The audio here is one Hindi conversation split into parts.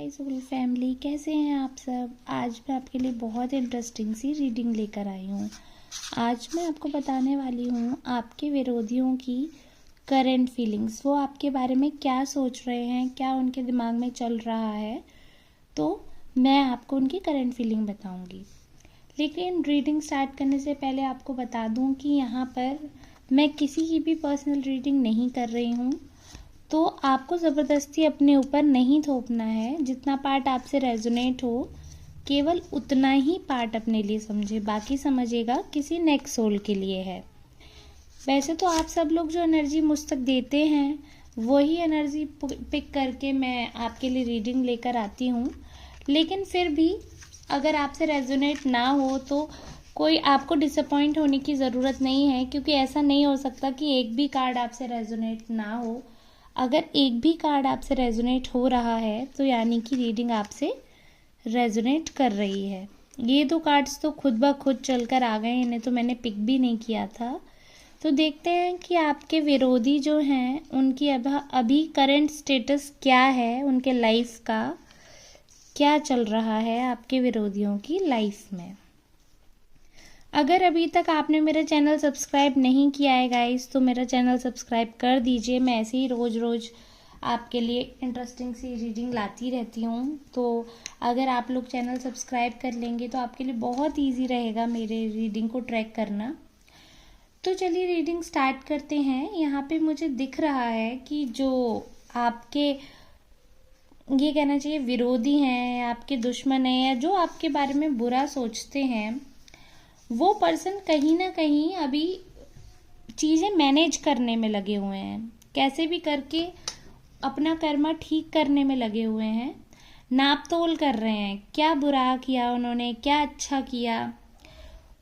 हाय सोल फैमिली, कैसे हैं आप सब। आज मैं आपके लिए बहुत इंटरेस्टिंग सी रीडिंग लेकर आई हूँ। आज मैं आपको बताने वाली हूँ आपके विरोधियों की करंट फीलिंग्स। वो आपके बारे में क्या सोच रहे हैं, क्या उनके दिमाग में चल रहा है, तो मैं आपको उनकी करंट फीलिंग बताऊँगी। लेकिन रीडिंग स्टार्ट करने से पहले आपको बता दूँ कि यहाँ पर मैं किसी की भी पर्सनल रीडिंग नहीं कर रही हूँ, तो आपको ज़बरदस्ती अपने ऊपर नहीं थोपना है। जितना पार्ट आपसे रेजोनेट हो केवल उतना ही पार्ट अपने लिए समझे, बाकी समझिएगा किसी नेक्स्ट सोल के लिए है। वैसे तो आप सब लोग जो एनर्जी मुझ तक देते हैं वही एनर्जी पिक करके मैं आपके लिए रीडिंग लेकर आती हूँ। लेकिन फिर भी अगर आपसे रेजोनेट ना हो तो कोई आपको डिसअपॉइंट होने की ज़रूरत नहीं है, क्योंकि ऐसा नहीं हो सकता कि एक भी कार्ड आपसे रेजोनेट ना हो। अगर एक भी कार्ड आपसे रेजोनेट हो रहा है तो यानी कि रीडिंग आपसे रेजोनेट कर रही है। ये दो कार्ड्स तो खुद ब खुद चलकर आ गए, इन्हें तो मैंने पिक भी नहीं किया था। तो देखते हैं कि आपके विरोधी जो हैं उनकी अभी करंट स्टेटस क्या है, उनके लाइफ का क्या चल रहा है आपके विरोधियों की लाइफ में। अगर अभी तक आपने मेरा चैनल सब्सक्राइब नहीं किया है गाइस, तो मेरा चैनल सब्सक्राइब कर दीजिए। मैं ऐसे ही रोज़ रोज़ आपके लिए इंटरेस्टिंग सी रीडिंग लाती रहती हूँ। तो अगर आप लोग चैनल सब्सक्राइब कर लेंगे तो आपके लिए बहुत इजी रहेगा मेरे रीडिंग को ट्रैक करना। तो चलिए रीडिंग स्टार्ट करते हैं। यहाँ पे मुझे दिख रहा है कि जो आपके ये कहना चाहिए विरोधी हैं, आपके दुश्मन हैं, या जो आपके बारे में बुरा सोचते हैं, वो पर्सन कहीं ना कहीं अभी चीज़ें मैनेज करने में लगे हुए हैं। कैसे भी करके अपना कर्मा ठीक करने में लगे हुए हैं। नाप तोल कर रहे हैं, क्या बुरा किया उन्होंने, क्या अच्छा किया।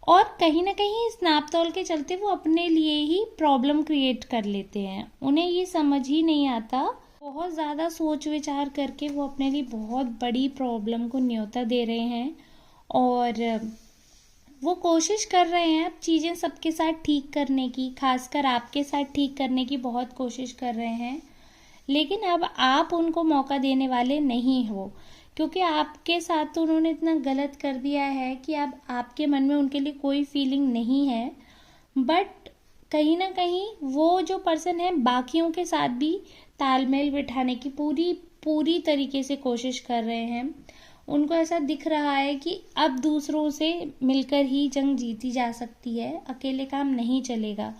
और कहीं ना कहीं इस नाप तोल के चलते वो अपने लिए ही प्रॉब्लम क्रिएट कर लेते हैं। उन्हें ये समझ ही नहीं आता, बहुत ज़्यादा सोच विचार करके वो अपने लिए बहुत बड़ी प्रॉब्लम को न्योता दे रहे हैं। और वो कोशिश कर रहे हैं अब चीज़ें सबके साथ ठीक करने की, खासकर आपके साथ ठीक करने की बहुत कोशिश कर रहे हैं। लेकिन अब आप उनको मौका देने वाले नहीं हो, क्योंकि आपके साथ तो उन्होंने इतना गलत कर दिया है कि अब आपके मन में उनके लिए कोई फीलिंग नहीं है। बट कहीं ना कहीं वो जो पर्सन है बाकियों के साथ भी तालमेल बिठाने की पूरी तरीके से कोशिश कर रहे हैं। उनको ऐसा दिख रहा है कि अब दूसरों से मिलकर ही जंग जीती जा सकती है, अकेले काम नहीं चलेगा।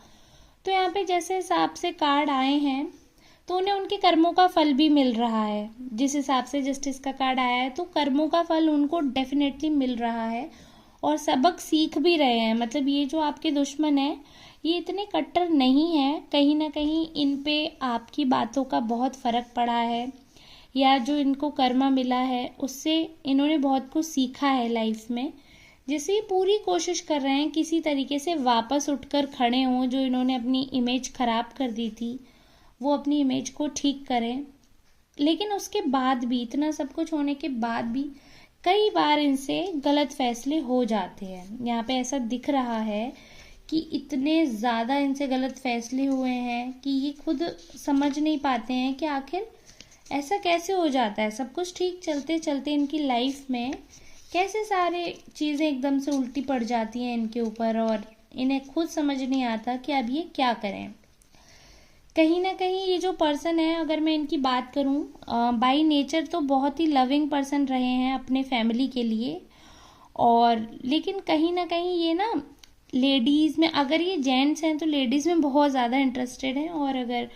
तो यहाँ पे जैसे हिसाब से कार्ड आए हैं तो उन्हें उनके कर्मों का फल भी मिल रहा है। जिस हिसाब से जस्टिस का कार्ड आया है तो कर्मों का फल उनको डेफिनेटली मिल रहा है और सबक सीख भी रहे हैं। मतलब ये जो आपके दुश्मन है ये इतने कट्टर नहीं है, कहीं ना कहीं इन पे आपकी बातों का बहुत फर्क पड़ा है, या जो इनको कर्मा मिला है उससे इन्होंने बहुत कुछ सीखा है लाइफ में, जिससे पूरी कोशिश कर रहे हैं किसी तरीके से वापस उठकर खड़े हों। जो इन्होंने अपनी इमेज खराब कर दी थी वो अपनी इमेज को ठीक करें। लेकिन उसके बाद भी, इतना सब कुछ होने के बाद भी कई बार इनसे गलत फैसले हो जाते हैं। यहाँ पे ऐसा दिख रहा है कि इतने ज़्यादा इनसे गलत फैसले हुए हैं कि ये खुद समझ नहीं पाते हैं कि आखिर ऐसा कैसे हो जाता है। सब कुछ ठीक चलते चलते इनकी लाइफ में कैसे सारे चीज़ें एकदम से उल्टी पड़ जाती हैं इनके ऊपर, और इन्हें खुद समझ नहीं आता कि अब ये क्या करें। कहीं ना कहीं ये जो पर्सन है, अगर मैं इनकी बात करूं, बाय नेचर तो बहुत ही लविंग पर्सन रहे हैं अपने फैमिली के लिए। और लेकिन कहीं ना कहीं ये ना लेडीज़ में, अगर ये जेंट्स हैं तो लेडीज़ में बहुत ज़्यादा इंटरेस्टेड हैं, और अगर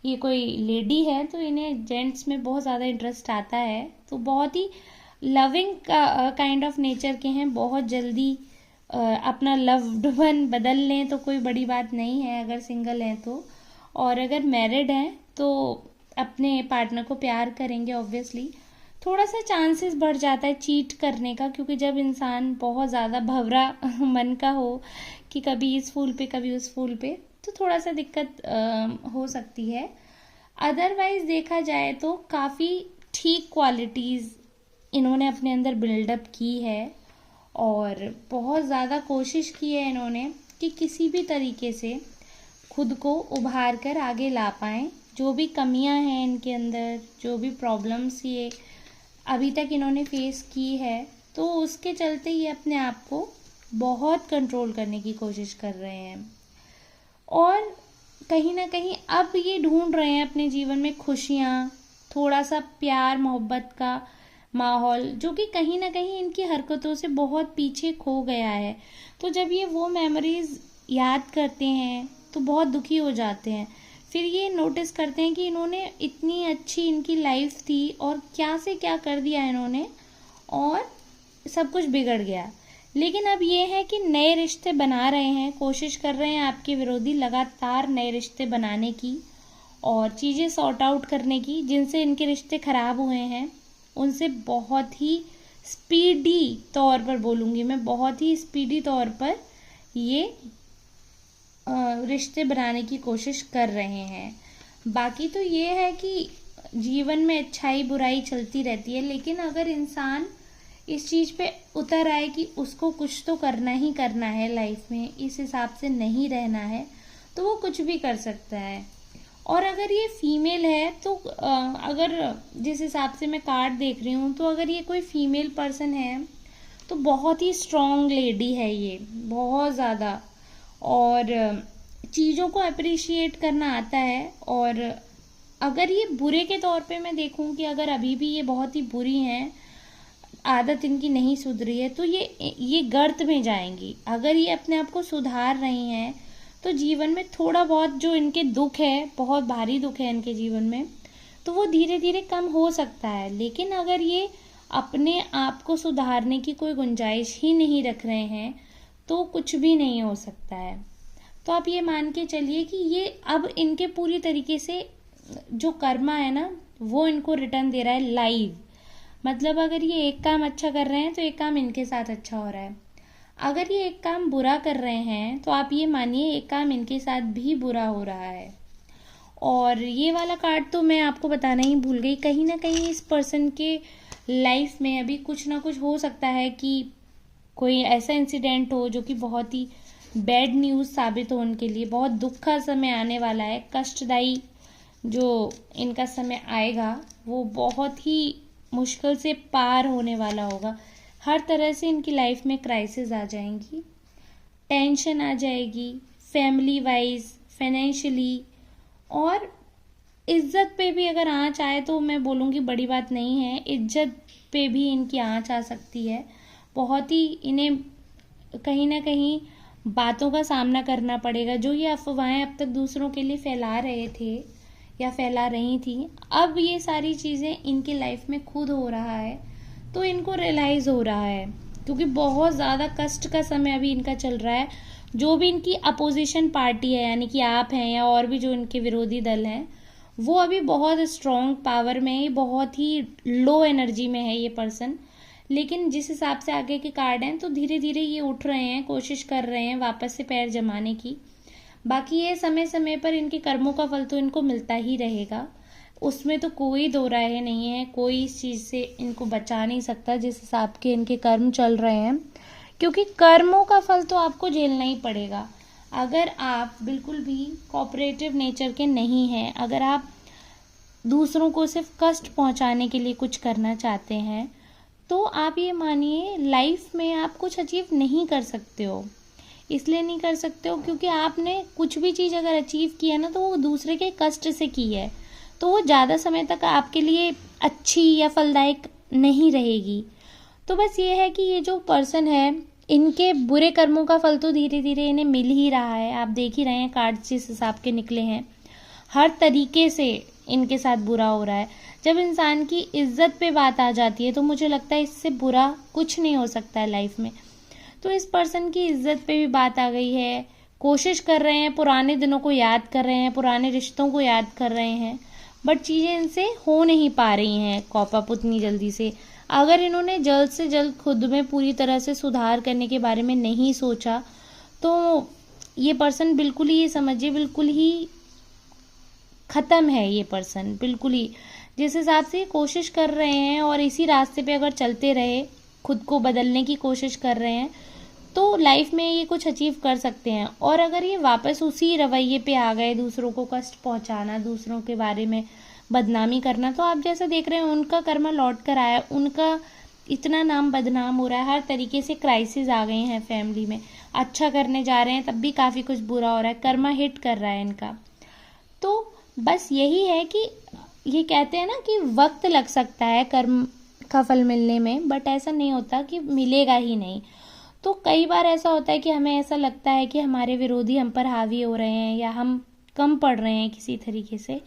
ये कोई लेडी है तो इन्हें जेंट्स में बहुत ज़्यादा इंटरेस्ट आता है। तो बहुत ही लविंग काइंड ऑफ नेचर के हैं। बहुत जल्दी अपना लव्ड वन बदल लें तो कोई बड़ी बात नहीं है अगर सिंगल हैं तो। और अगर मैरिड हैं तो अपने पार्टनर को प्यार करेंगे ऑब्वियसली। थोड़ा सा चांसेस बढ़ जाता है चीट करने का, क्योंकि जब इंसान बहुत ज़्यादा भंवरा मन का हो कि कभी इस फूल पे कभी उस फूल पे, तो थोड़ा सा दिक्कत हो सकती है। अदरवाइज देखा जाए तो काफ़ी ठीक क्वालिटीज़ इन्होंने अपने अंदर बिल्डअप की है, और बहुत ज़्यादा कोशिश की है इन्होंने कि किसी भी तरीके से खुद को उभार कर आगे ला पाएँ। जो भी कमियां हैं इनके अंदर, जो भी प्रॉब्लम्स ये अभी तक इन्होंने फेस की है, तो उसके चलते ये अपने आप को बहुत कंट्रोल करने की कोशिश कर रहे हैं और कहीं ना कहीं अब ये ढूंढ रहे हैं अपने जीवन में खुशियाँ, थोड़ा सा प्यार मोहब्बत का माहौल, जो कि कहीं ना कहीं इनकी हरकतों से बहुत पीछे खो गया है। तो जब ये वो मेमोरीज याद करते हैं तो बहुत दुखी हो जाते हैं। फिर ये नोटिस करते हैं कि इन्होंने इतनी अच्छी इनकी लाइफ थी और क्या से क्या कर दिया इन्होंने और सब कुछ बिगड़ गया। लेकिन अब ये है कि नए रिश्ते बना रहे हैं, कोशिश कर रहे हैं आपके विरोधी लगातार नए रिश्ते बनाने की और चीज़ें सॉर्ट आउट करने की। जिनसे इनके रिश्ते खराब हुए हैं उनसे बहुत ही स्पीडी तौर पर, बोलूँगी मैं, बहुत ही स्पीडी तौर पर ये रिश्ते बनाने की कोशिश कर रहे हैं। बाकी तो ये है कि जीवन में अच्छाई बुराई चलती रहती है, लेकिन अगर इंसान इस चीज़ पे उतर आए कि उसको कुछ तो करना ही करना है लाइफ में, इस हिसाब से नहीं रहना है, तो वो कुछ भी कर सकता है। और अगर ये फीमेल है तो अगर जिस हिसाब से मैं कार्ड देख रही हूँ, तो अगर ये कोई फीमेल पर्सन है तो बहुत ही स्ट्रॉन्ग लेडी है ये, बहुत ज़्यादा, और चीज़ों को अप्रिशिएट करना आता है। और अगर ये बुरे के तौर पे मैं देखूँ कि अगर अभी भी ये बहुत ही बुरी हैं, आदत इनकी नहीं सुधरी है, तो ये गर्त में जाएंगी। अगर ये अपने आप को सुधार रही हैं तो जीवन में थोड़ा बहुत जो इनके दुख है, बहुत भारी दुख है इनके जीवन में, तो वो धीरे धीरे कम हो सकता है। लेकिन अगर ये अपने आप को सुधारने की कोई गुंजाइश ही नहीं रख रहे हैं तो कुछ भी नहीं हो सकता है। तो आप ये मान के चलिए कि ये अब इनके पूरी तरीके से जो कर्मा है ना, वो इनको रिटर्न दे रहा है लाइव। मतलब अगर ये एक काम अच्छा कर रहे हैं तो एक काम इनके साथ अच्छा हो रहा है, अगर ये एक काम बुरा कर रहे हैं तो आप ये मानिए एक काम इनके साथ भी बुरा हो रहा है। और ये वाला कार्ड तो मैं आपको बताना ही भूल गई, कहीं ना कहीं इस पर्सन के लाइफ में अभी कुछ ना कुछ हो सकता है कि कोई ऐसा इंसिडेंट हो जो कि बहुत ही बैड न्यूज़ साबित हो उनके लिए। बहुत दुख का समय आने वाला है, कष्टदायी जो इनका समय आएगा वो बहुत ही मुश्किल से पार होने वाला होगा। हर तरह से इनकी लाइफ में क्राइसिस आ जाएंगी, टेंशन आ जाएगी, फैमिली वाइज, फाइनेंशियली, और इज्जत पे भी अगर आँच आए तो मैं बोलूँगी बड़ी बात नहीं है, इज्जत पे भी इनकी आँच आ सकती है। बहुत ही इन्हें कहीं ना कहीं बातों का सामना करना पड़ेगा। जो ये अफवाहें अब तक दूसरों के लिए फैला रहे थे या फैला रही थी, अब ये सारी चीज़ें इनकी लाइफ में खुद हो रहा है तो इनको रियलाइज़ हो रहा है, क्योंकि बहुत ज़्यादा कष्ट का समय अभी इनका चल रहा है। जो भी इनकी अपोजिशन पार्टी है, यानी कि आप हैं या और भी जो इनके विरोधी दल हैं, वो अभी बहुत स्ट्रॉन्ग पावर में है, बहुत ही लो एनर्जी में है ये पर्सन। लेकिन जिस हिसाब से आगे के कार्ड हैं तो धीरे धीरे ये उठ रहे हैं, कोशिश कर रहे हैं वापस से पैर जमाने की। बाकी ये समय समय पर इनके कर्मों का फल तो इनको मिलता ही रहेगा, उसमें तो कोई दो राय नहीं है। कोई इस चीज़ से इनको बचा नहीं सकता जिस हिसाब के इनके कर्म चल रहे हैं, क्योंकि कर्मों का फल तो आपको झेलना ही पड़ेगा। अगर आप बिल्कुल भी कोऑपरेटिव नेचर के नहीं हैं, अगर आप दूसरों को सिर्फ कष्ट पहुंचाने के लिए कुछ करना चाहते हैं, तो आप ये मानिए लाइफ में आप कुछ अचीव नहीं कर सकते हो। इसलिए नहीं कर सकते हो क्योंकि आपने कुछ भी चीज़ अगर अचीव की है ना, तो वो दूसरे के कष्ट से की है, तो वो ज़्यादा समय तक आपके लिए अच्छी या फलदायक नहीं रहेगी। तो बस ये है कि ये जो पर्सन है, इनके बुरे कर्मों का फल तो धीरे धीरे इन्हें मिल ही रहा है। आप देख ही रहे हैं कार्ड जिस हिसाब के निकले हैं, हर तरीके से इनके साथ बुरा हो रहा है। जब इंसान की इज्जत पे बात आ जाती है तो मुझे लगता है इससे बुरा कुछ नहीं हो सकता है लाइफ में। तो इस पर्सन की इज्जत पे भी बात आ गई है, कोशिश कर रहे हैं, पुराने दिनों को याद कर रहे हैं, पुराने रिश्तों को याद कर रहे हैं, बट चीज़ें इनसे हो नहीं पा रही हैं कॉप अप उतनी जल्दी से। अगर इन्होंने जल्द से जल्द खुद में पूरी तरह से सुधार करने के बारे में नहीं सोचा तो ये पर्सन बिल्कुल ही, ये समझिए बिल्कुल ही ख़त्म है ये पर्सन, बिल्कुल ही। जिस हिसाब से कोशिश कर रहे हैं और इसी रास्ते पे अगर चलते रहे, खुद को बदलने की कोशिश कर रहे हैं, तो लाइफ में ये कुछ अचीव कर सकते हैं। और अगर ये वापस उसी रवैये पे आ गए, दूसरों को कष्ट पहुंचाना, दूसरों के बारे में बदनामी करना। तो आप जैसा देख रहे हैं उनका कर्मा लौट कर आया, उनका इतना नाम बदनाम हो रहा है, हर तरीके से क्राइसिस आ गए हैं फैमिली में। अच्छा करने जा रहे हैं तब भी काफ़ी कुछ बुरा हो रहा है, कर्मा हिट कर रहा है इनका। तो बस यही है कि ये कहते हैं ना कि वक्त लग सकता है कर्म का फल मिलने में, बट ऐसा नहीं होता कि मिलेगा ही नहीं। तो कई बार ऐसा होता है कि हमें ऐसा लगता है कि हमारे विरोधी हम पर हावी हो रहे हैं या हम कम पड़ रहे हैं किसी तरीके से,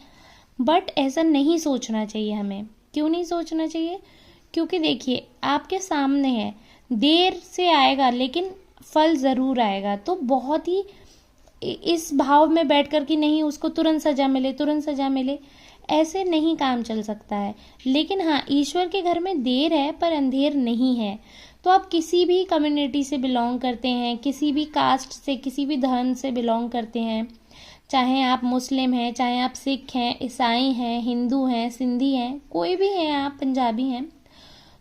बट ऐसा नहीं सोचना चाहिए हमें। क्यों नहीं सोचना चाहिए? क्योंकि देखिए आपके सामने है, देर से आएगा लेकिन फल ज़रूर आएगा। तो बहुत ही इस भाव में बैठ कर कि नहीं उसको तुरंत सजा मिले, तुरंत सजा मिले, ऐसे नहीं काम चल सकता है। लेकिन हाँ, ईश्वर के घर में देर है पर अंधेर नहीं है। तो आप किसी भी कम्युनिटी से बिलोंग करते हैं, किसी भी कास्ट से, किसी भी धर्म से बिलोंग करते हैं, चाहे आप मुस्लिम हैं, चाहे आप सिख हैं, ईसाई हैं, हिंदू हैं, सिंधी हैं, कोई भी हैं, आप पंजाबी हैं,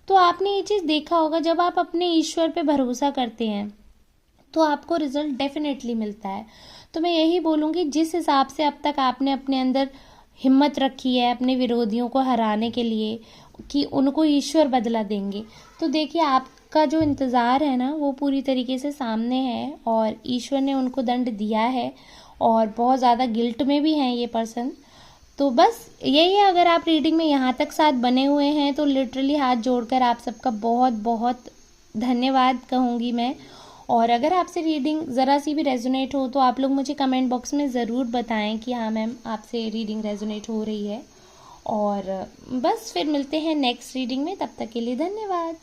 तो आपने ये चीज़ देखा होगा, जब आप अपने ईश्वर पे भरोसा करते हैं तो आपको रिजल्ट डेफिनेटली मिलता है। तो मैं यही बोलूँगी, जिस हिसाब से अब तक आपने अपने अंदर हिम्मत रखी है अपने विरोधियों को हराने के लिए कि उनको ईश्वर बदला देंगे, तो देखिए आपका जो इंतज़ार है ना वो पूरी तरीके से सामने है और ईश्वर ने उनको दंड दिया है और बहुत ज़्यादा गिल्ट में भी हैं ये पर्सन। तो बस यही है, अगर आप रीडिंग में यहाँ तक साथ बने हुए हैं तो लिटरली हाथ जोड़कर आप सबका बहुत बहुत धन्यवाद कहूँगी मैं। और अगर आपसे रीडिंग ज़रा सी भी रेजोनेट हो तो आप लोग मुझे कमेंट बॉक्स में ज़रूर बताएं कि हाँ मैम आपसे रीडिंग रेजोनेट हो रही है। और बस फिर मिलते हैं नेक्स्ट रीडिंग में, तब तक के लिए धन्यवाद।